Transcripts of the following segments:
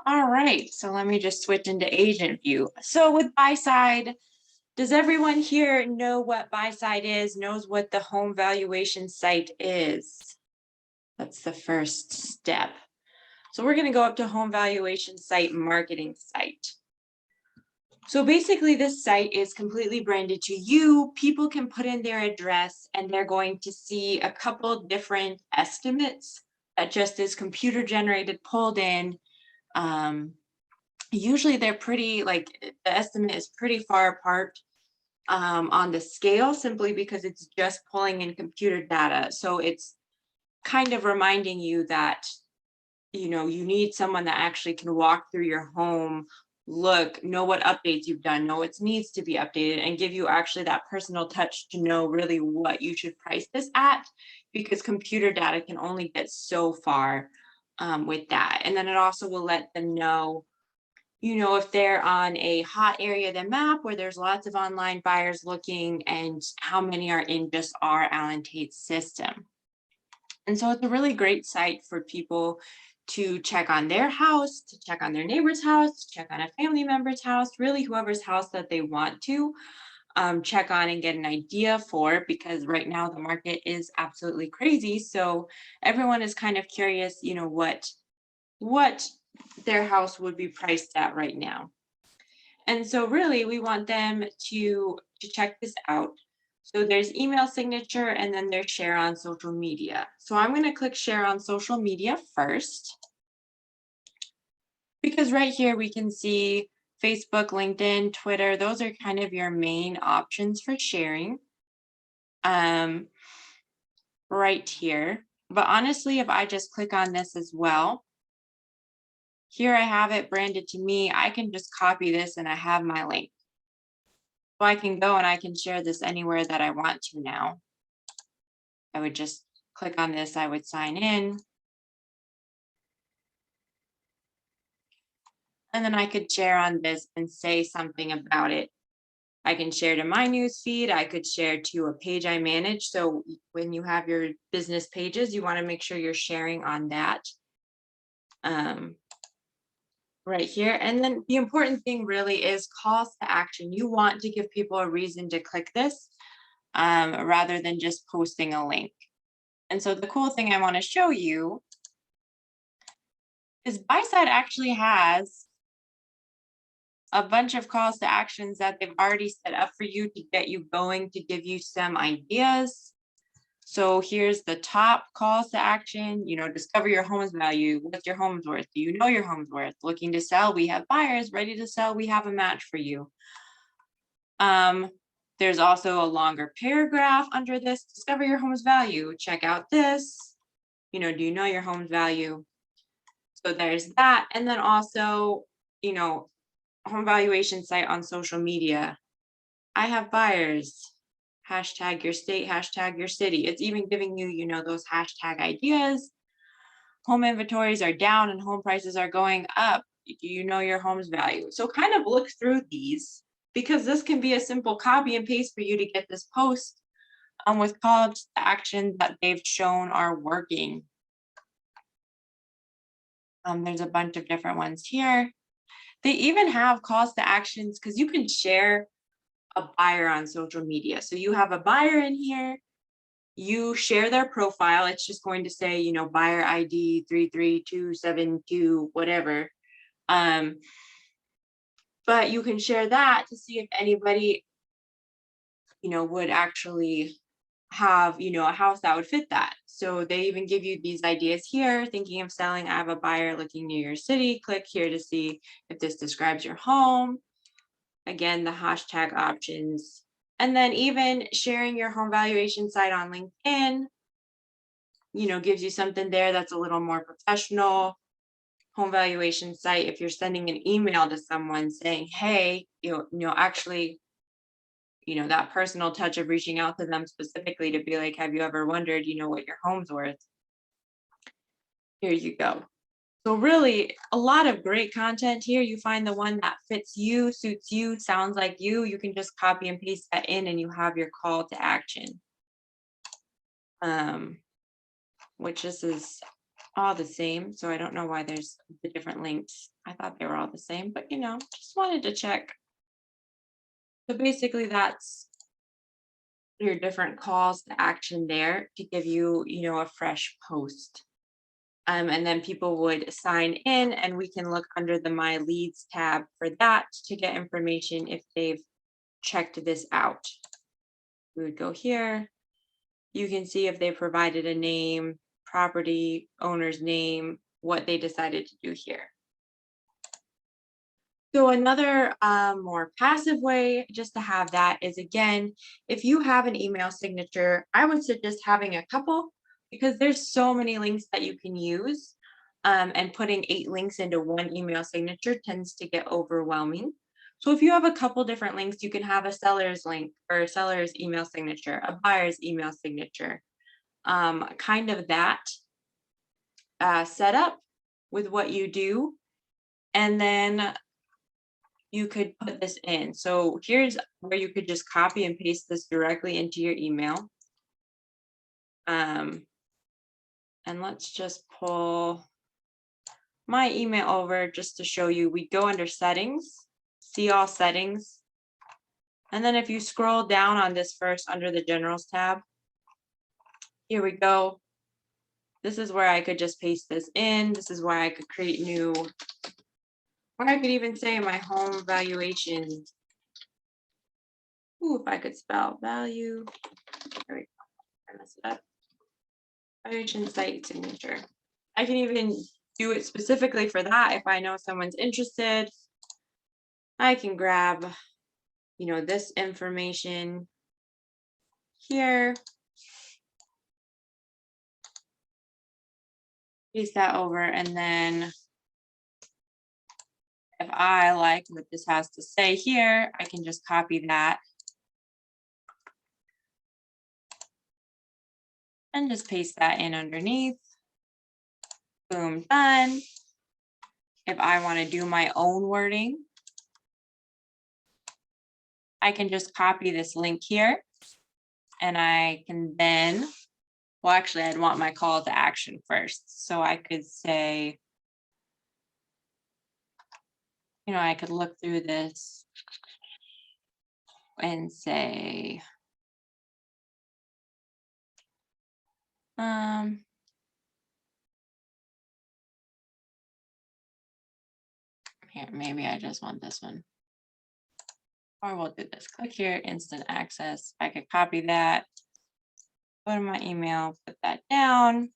All right, so let me just switch into agent view. So with buy side, does everyone here know what buy side is, knows what the home valuation site is? That's the first step. So we're going to go up to home valuation site marketing site. So basically this site is completely branded to you. People can put in their address and they're going to see a couple different estimates that just is computer generated, pulled in. Um, Usually they're pretty, like the estimate is pretty far apart on the scale simply because it's just pulling in computer data. So it's kind of reminding you that, you need someone that actually can walk through your home, look, know what updates you've done, know what needs to be updated, and give you actually that personal touch to know really what you should price this at, because computer data can only get so far with that. And then it also will let them know, if they're on a hot area of the map where there's lots of online buyers looking and how many are in just our Allen Tate system. And so it's a really great site for people to check on their house, to check on their neighbor's house, to check on a family member's house, really whoever's house that they want to check on and get an idea for, because right now the market is absolutely crazy. So everyone is kind of curious, what their house would be priced at right now. And so really we want them to check this out. So there's email signature and then there's share on social media. So I'm going to click share on social media first, because right here we can see Facebook, LinkedIn, Twitter. Those are kind of your main options for sharing right here. But honestly, if I just click on this as well, here I have it branded to me. I can just copy this and I have my link. So I can go and I can share this anywhere that I want to now. I would just click on this, I would sign in. And then I could share on this and say something about it. I can share to my news feed. I could share to a page I manage. So when you have your business pages, you want to make sure you're sharing on that right here. And then the important thing really is calls to action. You want to give people a reason to click this rather than just posting a link. And so the cool thing I want to show you is BuySide actually has a bunch of calls to actions that they've already set up for you to get you going, to give you some ideas. So here's the top calls to action, discover your home's value. What's your home's worth? Do you know your home's worth? Looking to sell, we have buyers. Ready to sell, we have a match for you. There's also a longer paragraph under this, discover your home's value. Check out this, do you know your home's value? So there's that. And then also, home valuation site on social media. I have buyers, hashtag your state, hashtag your city. It's even giving you, those hashtag ideas. Home inventories are down and home prices are going up. Do you know your home's value? So kind of look through these, because this can be a simple copy and paste for you to get this post with calls to action that they've shown are working. There's a bunch of different ones here. They even have calls to actions because you can share a buyer on social media. So you have a buyer in here, you share their profile. It's just going to say, buyer ID 33272, whatever. But you can share that to see if anybody, would actually have, a house that would fit that. So they even give you these ideas here. Thinking of selling, I have a buyer looking near your city. Click here to see if this describes your home. Again, the hashtag options. And then even sharing your home valuation site on LinkedIn, gives you something there that's a little more professional. Home valuation site, if you're sending an email to someone saying, hey, actually, that personal touch of reaching out to them specifically to be like, have you ever wondered, what your home's worth? Here you go. So really a lot of great content here. You find the one that fits you, suits you, sounds like you. You can just copy and paste that in and you have your call to action. Which this is all the same. So I don't know why there's the different links. I thought they were all the same, but just wanted to check. So basically that's your different calls to action there to give you, a fresh post. And then people would sign in and we can look under the My Leads tab for that to get information if they've checked this out. We would go here. You can see if they provided a name, property owner's name, what they decided to do here. So another more passive way just to have that is, again, if you have an email signature, I would suggest having a couple because there's so many links that you can use. And putting 8 links into one email signature tends to get overwhelming. So if you have a couple different links, you can have a seller's link or a seller's email signature, a buyer's email signature, kind of that setup with what you do. And then you could put this in. So here's where you could just copy and paste this directly into your email. And let's just pull my email over just to show you. We go under settings, see all settings. And then if you scroll down on this first under the generals tab, here we go. This is where I could just paste this in. This is where I could create new, or I could even say my home valuation. Ooh, if I could spell value. There we go. I messed it up. Valuation site signature. I can even do it specifically for that if I know someone's interested. I can grab, this information here. Paste that over, and then if I like what this has to say here, I can just copy that and just paste that in underneath. Boom, done. If I want to do my own wording, I can just copy this link here and I can then, well, actually, I'd want my call to action first. So I could say, I could look through this and say, here, maybe I just want this one. Or we'll do this. Click here, instant access. I could copy that, go to my email, put that down.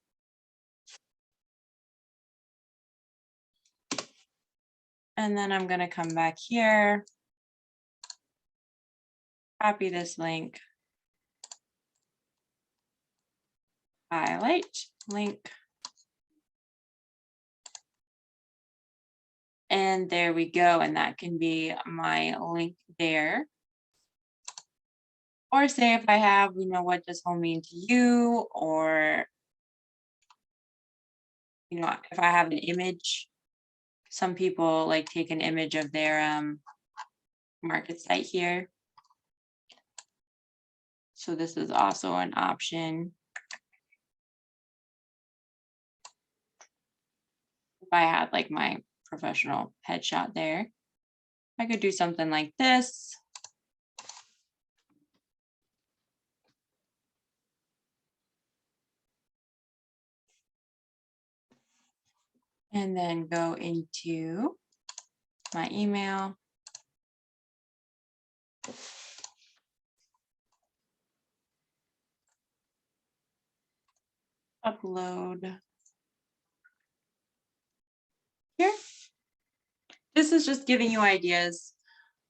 And then I'm going to come back here, copy this link, highlight, link. And there we go. And that can be my link there. Or say if I have, what does home mean to you? Or, if I have an image, some people like take an image of their market site here. So this is also an option. If I had like my professional headshot there, I could do something like this. And then go into my email. Upload. Here. This is just giving you ideas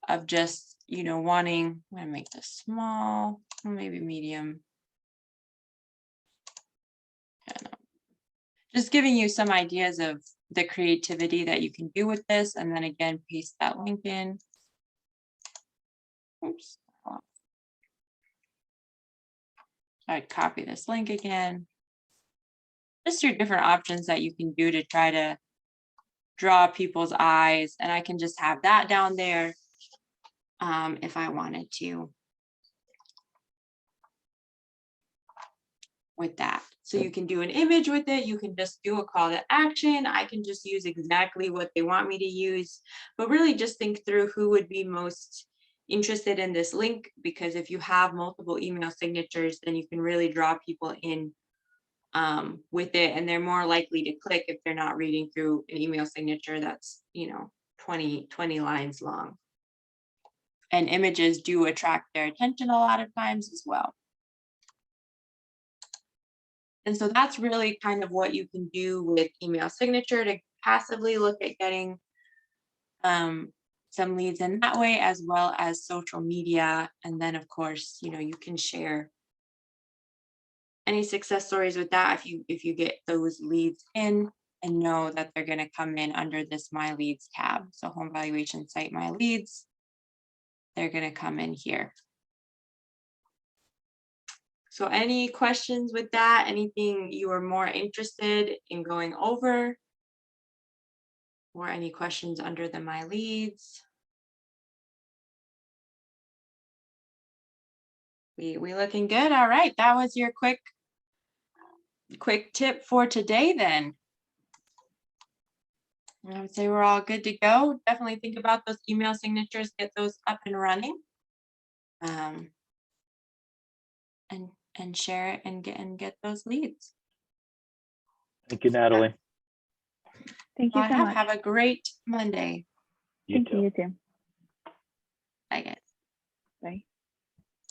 of just, wanting, I'm going to make this small, maybe medium. Just giving you some ideas of the creativity that you can do with this. And then again, paste that link in. Oops. I'd copy this link again. Just your different options that you can do to try to draw people's eyes. And I can just have that down there if I wanted to with that. So you can do an image with it. You can just do a call to action. I can just use exactly what they want me to use, but really just think through who would be most interested in this link, because if you have multiple email signatures, then you can really draw people in with it, and they're more likely to click if they're not reading through an email signature that's, 20 lines long. And images do attract their attention a lot of times as well. And so that's really kind of what you can do with email signature to passively look at getting some leads in that way, as well as social media. And then of course, you can share any success stories with that if you get those leads in and know that they're going to come in under this My Leads tab. So home valuation site My Leads, they're going to come in here. So any questions with that? Anything you are more interested in going over? Or any questions under the My Leads? We looking good? All right, that was your quick tip for today then. I would say we're all good to go. Definitely think about those email signatures, get those up and running. And share it and get those leads. Thank you, Natalie. Thank you so much. Have a great Monday. You Thank too. you, you too. Bye, guys. Bye.